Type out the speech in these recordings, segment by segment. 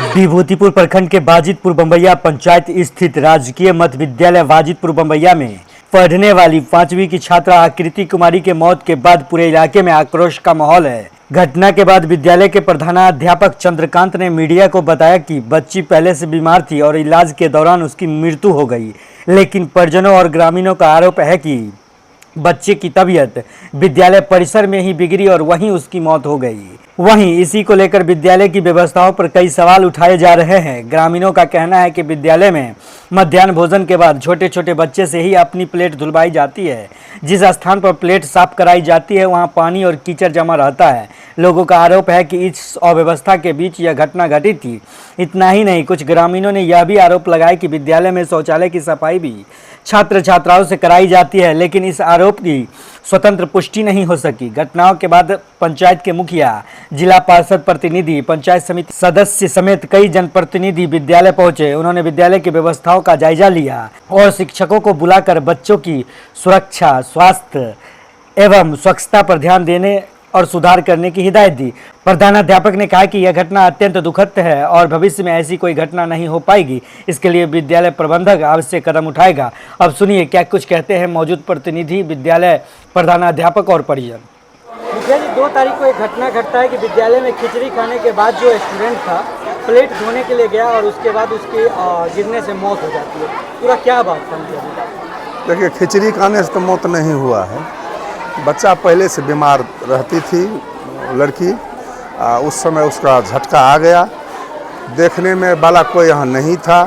विभूतिपुर प्रखंड के बाजितपुर बम्बैया पंचायत स्थित राजकीय मध्य विद्यालय बाजितपुर बम्बैया में पढ़ने वाली 5वीं की छात्रा आकृति कुमारी के मौत के बाद पूरे इलाके में आक्रोश का माहौल है। घटना के बाद विद्यालय के प्रधानाध्यापक चंद्रकांत ने मीडिया को बताया कि बच्ची पहले से बीमार थी और इलाज के दौरान उसकी मृत्यु हो गई, लेकिन परिजनों और ग्रामीणों का आरोप है कि बच्चे की तबीयत विद्यालय परिसर में ही बिगड़ी और वहीं उसकी मौत हो गई। वहीं इसी को लेकर विद्यालय की व्यवस्थाओं पर कई सवाल उठाए जा रहे हैं। ग्रामीणों का कहना है कि विद्यालय में मध्याह्न भोजन के बाद छोटे छोटे बच्चे से ही अपनी प्लेट धुलवाई जाती है। जिस स्थान पर प्लेट साफ कराई जाती है वहां पानी और कीचड़ जमा रहता है। लोगों का आरोप है कि इस अव्यवस्था के बीच यह घटना घटी थी। इतना ही नहीं, कुछ ग्रामीणों ने यह भी आरोप लगाया कि विद्यालय में शौचालय की सफाई भी छात्र छात्राओं से कराई जाती है, लेकिन इस आरोप की स्वतंत्र पुष्टि नहीं हो सकी। घटनाओं के बाद पंचायत के मुखिया, जिला पार्षद प्रतिनिधि, पंचायत समिति सदस्य समेत कई जनप्रतिनिधि विद्यालय पहुंचे। उन्होंने विद्यालय की व्यवस्थाओं का जायजा लिया और शिक्षकों को बुलाकर बच्चों की सुरक्षा, स्वास्थ्य एवं स्वच्छता पर ध्यान देने और सुधार करने की हिदायत दी। प्रधानाध्यापक ने कहा कि यह घटना अत्यंत दुखद है और भविष्य में ऐसी कोई घटना नहीं हो पाएगी। इसके लिए विद्यालय प्रबंधक आवश्यक कदम उठाएगा। अब सुनिए क्या कुछ कहते हैं मौजूद प्रतिनिधि, विद्यालय प्रधानाध्यापक और परिजन। मुखिया जी, 2 तारीख को एक घटना घटता है कि विद्यालय में खिचड़ी खाने के बाद जो स्टूडेंट था प्लेट धोने के लिए गया और उसके बाद उसके गिरने से मौत हो जाती है। पूरा क्या बात था? देखिए, खिचड़ी खाने से तो मौत नहीं हुआ है। बच्चा पहले से बीमार रहती थी लड़की, उस समय उसका झटका आ गया। देखने में वाला कोई यहाँ नहीं था।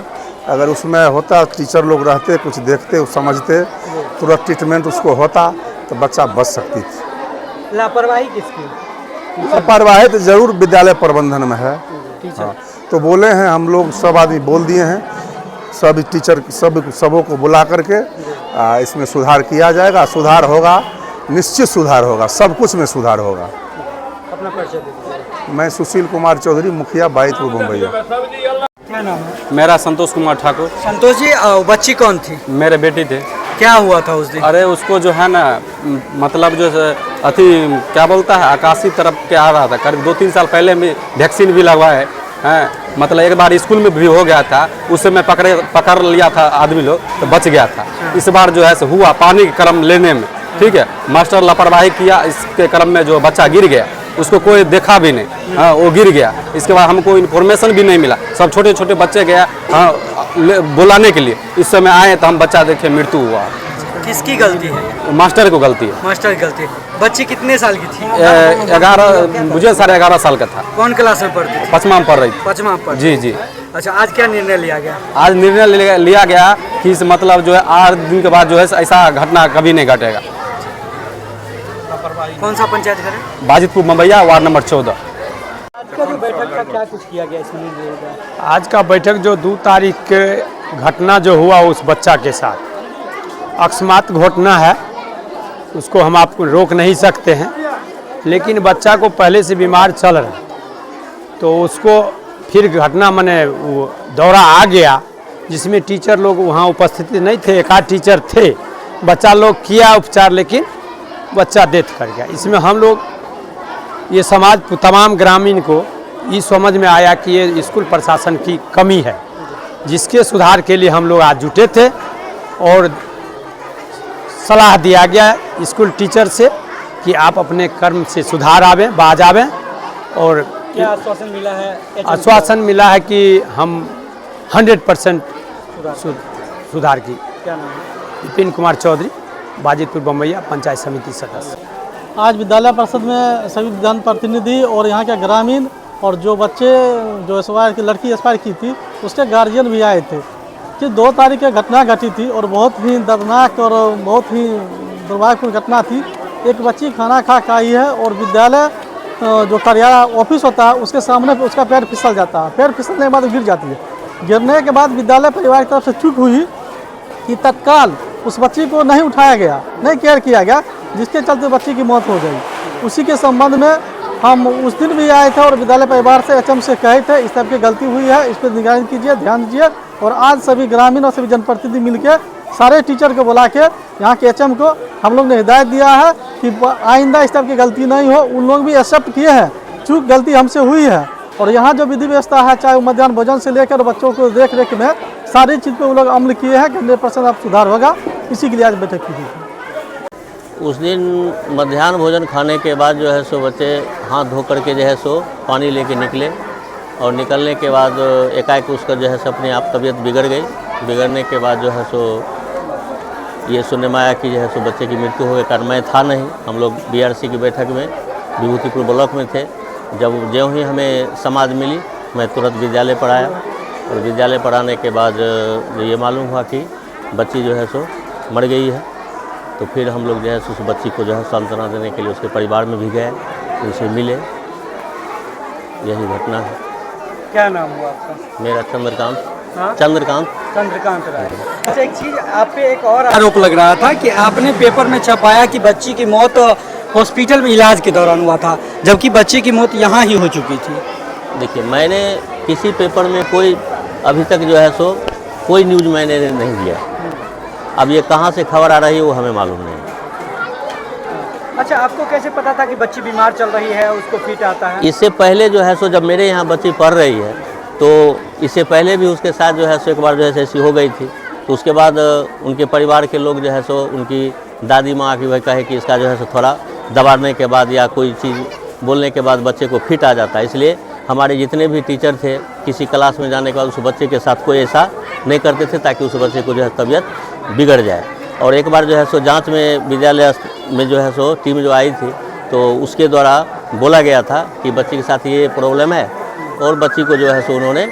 अगर उसमें होता, टीचर लोग रहते, कुछ देखते, समझते, तुरंत ट्रीटमेंट उसको होता तो बच्चा बच सकती थी। लापरवाही किसकी? लापरवाही तो जरूर विद्यालय प्रबंधन में है। हाँ, तो बोले हैं हम लोग, सब आदमी बोल दिए हैं, सब टीचर सबों को बुला करके इसमें सुधार किया जाएगा। सुधार होगा, निश्चित सुधार होगा, सब कुछ में सुधार होगा। अपना परिचय दीजिए। मैं सुशील कुमार चौधरी, मुखिया बाजितपुर बम्बैया। क्या नाम है? मेरा संतोष कुमार ठाकुर। संतोष जी, बच्ची कौन थी? मेरे बेटी थे। क्या हुआ था उस दिन? अरे उसको जो है ना, मतलब जो अति क्या बोलता है, आकाशी तरफ के आ रहा था। करीब 2-3 साल पहले में वैक्सीन भी लगवाए हैं। मतलब एक बार स्कूल में भी हो गया था, उस समय पकड़ लिया था आदमी लोग, तो बच गया था। इस बार जो है हुआ पानी के क्रम लेने में, ठीक है, मास्टर लापरवाही किया। इसके क्रम में जो बच्चा गिर गया, उसको कोई देखा भी नहीं। हाँ, वो गिर गया। इसके बाद हमको इन्फॉर्मेशन भी नहीं मिला। सब छोटे छोटे बच्चे गया बुलाने के लिए, इस समय आए तो हम बच्चा देखे मृत्यु हुआ। किसकी गलती है? मास्टर को गलती है। मास्टर की गलती है। बच्ची कितने साल की थी? 11, मुझे 11.5 साल का था। कौन क्लास में पढ़ती थी? 5वां में पढ़ रही थी। 5वां में? जी जी। अच्छा, आज क्या निर्णय लिया गया? आज निर्णय लिया गया कि इस मतलब जो है 8 दिन के बाद जो है ऐसा घटना कभी नहीं घटेगा। कौन सा पंचायत घर है? बाजितपुर बम्बैया, वार्ड नंबर 14। आज का जो बैठक का क्या कुछ किया गया इसमें? आज का बैठक जो 2 तारीख के घटना जो हुआ उस बच्चा के साथ, अकस्मात घटना है, उसको हम आपको रोक नहीं सकते हैं, लेकिन बच्चा को पहले से बीमार चल रहा, तो उसको फिर घटना माने दौरा आ गया, जिसमें टीचर लोग वहाँ उपस्थित नहीं थे। एक आध टीचर थे, बच्चा लोग किया उपचार, लेकिन बच्चा डेथ कर गया। इसमें हम लोग, ये समाज तमाम ग्रामीण को ये समझ में आया कि ये स्कूल प्रशासन की कमी है, जिसके सुधार के लिए हम लोग आज जुटे थे और सलाह दिया गया स्कूल टीचर से कि आप अपने कर्म से सुधार आवें, बाज आवें। और क्या आश्वासन मिला है? आश्वासन मिला है कि हम 100% सुधार की। क्या नाम है? विपिन कुमार चौधरी, बाजितपुर बम्बैया पंचायत समिति सदस्य। आज विद्यालय परिषद में सभी जनप्रतिनिधि और यहाँ के ग्रामीण और जो बच्चे जो एक्सपायर की लड़की एक्सपायर की थी उसके गार्जियन भी आए थे कि 2 तारीख की घटना घटी थी और बहुत ही दर्दनाक और बहुत ही दुर्भाग्यपूर्ण घटना थी। एक बच्ची खाना खा के आई है और विद्यालय जो कार्यालय ऑफिस होता है उसके सामने उसका पैर फिसल जाता है। पैर फिसलने के बाद गिर जाती है। गिरने के बाद विद्यालय परिवार की तरफ से चूक हुई कि तत्काल उस बच्ची को नहीं उठाया गया, नहीं केयर किया गया, जिसके चलते बच्ची की मौत हो गई। उसी के संबंध में हम उस दिन भी आए थे और विद्यालय परिवार से एचएम से कहे थे इस तरह की गलती हुई है, इस पर निगरानी कीजिए, ध्यान दीजिए। और आज सभी ग्रामीण और सभी जनप्रतिनिधि मिलकर सारे टीचर को बुला के यहाँ के एचएम को हम लोग ने हिदायत दिया है कि आइंदा इस तरह की गलती नहीं हो। उन लोग भी एक्सेप्ट किए हैं, चूक गलती हमसे हुई है और यहाँ जो विधि व्यवस्था है, चाहे वो मध्याह्न भोजन से लेकर बच्चों को देख रेख में सारी चीज़ पे वो लोग अमल किए हैं कि 100% अब सुधार होगा। इसी के लिए आज बैठक की थी। उस दिन मध्याह्न भोजन खाने के बाद जो है सो बच्चे हाथ धो करके जो है सो पानी लेके निकले और निकलने के बाद एकाएक उसका जो है सो अपने आप तबीयत बिगड़ गई। बिगड़ने के बाद जो है सो ये सुनने में आया कि जो है सो बच्चे की मृत्यु हो गई। कारण मैं था नहीं, हम लोग BRC की बैठक में विभूतिपुर ब्लॉक में थे। जब ज्यों ही हमें समाद मिली, मैं तुरंत विद्यालय पढ़ाया और विद्यालय पढ़ाने के बाद ये मालूम हुआ कि बच्ची जो है सो मर गई है। तो फिर हम लोग जो है उस बच्ची को जो है सांत्वना देने के लिए उसके परिवार में भी गए, उनसे मिले। यही घटना है। क्या नाम हुआ आपका? मेरा चंद्रकांत राय। अच्छा, एक चीज़ आप पे एक और आरोप लग रहा था कि आपने पेपर में छपाया कि बच्ची की मौत हॉस्पिटल में इलाज के दौरान हुआ था, जबकि बच्चे की मौत यहाँ ही हो चुकी थी। देखिए, मैंने किसी पेपर में कोई अभी तक जो है सो कोई न्यूज़ मैंने नहीं दिया। अब ये कहाँ से खबर आ रही है वो हमें मालूम नहीं। अच्छा, आपको कैसे पता था कि बच्ची बीमार चल रही है, उसको फिट आता है? इससे पहले जो है सो जब मेरे यहाँ बच्ची पढ़ रही है तो इससे पहले भी उसके साथ जो है सो एक बार जो है ऐसी हो गई थी। तो उसके बाद उनके परिवार के लोग जो है सो उनकी दादी माँ की वह कहे कि इसका जो है सो थोड़ा दबाने के बाद या कोई चीज़ बोलने के बाद बच्चे को फिट आ जाता है। इसलिए हमारे जितने भी टीचर थे किसी क्लास में जाने के बाद उस बच्चे के साथ कोई ऐसा नहीं करते थे ताकि उस बच्चे को जो है तबीयत बिगड़ जाए। और एक बार जो है सो जांच में विद्यालय में जो है सो टीम जो आई थी तो उसके द्वारा बोला गया था कि बच्चे के साथ ये प्रॉब्लम है और बच्ची को जो है सो उन्होंने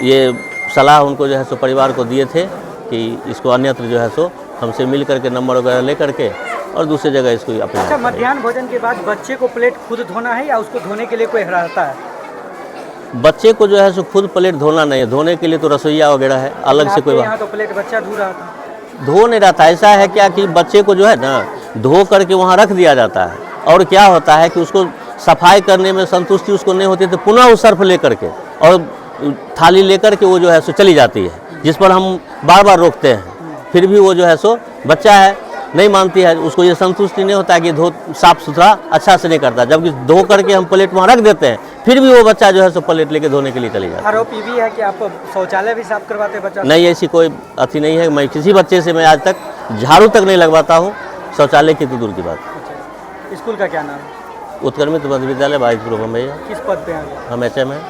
ये सलाह उनको जो है सो परिवार को दिए थे कि इसको अन्यत्र जो है सो हमसे मिल करके नंबर वगैरह ले करके और दूसरी जगह इसको अपने। अच्छा, मध्याह्न भोजन के बाद बच्चे को प्लेट खुद धोना है या उसको धोने के लिए कोई हराता है? बच्चे को जो है सो खुद प्लेट धोना नहीं है, धोने के लिए तो रसोईया वगैरह है अलग से कोई। यहाँ तो प्लेट बच्चा धो रहा था। धो नहीं रहा था, ऐसा है क्या कि बच्चे को जो है ना धो करके वहाँ रख दिया जाता है और क्या होता है कि उसको सफाई करने में संतुष्टि उसको नहीं होती तो पुनः वो सर्फ ले करके और थाली लेकर के वो जो है सो चली जाती है, जिस पर हम बार बार रोकते हैं। फिर भी वो जो है सो बच्चा है नहीं मानती है, उसको ये संतुष्टि नहीं होता कि धो साफ सुथरा अच्छा से नहीं करता, जबकि धो करके हम प्लेट वहाँ रख देते हैं फिर भी वो बच्चा जो है सो प्लेट लेके धोने के लिए चले जाता है। आरोप ये भी है कि आप शौचालय भी साफ करवाते बच्चा? नहीं, ऐसी कोई अति नहीं है। मैं किसी बच्चे से मैं आज तक झाड़ू तक नहीं लगवाता हूँ, शौचालय की तो दूर की बात। अच्छा, स्कूल का क्या नाम है? उत्क्रमित मध्य विद्यालय वाजिदपुर बम्बई। किस पद पे हैं? हम HM हैं।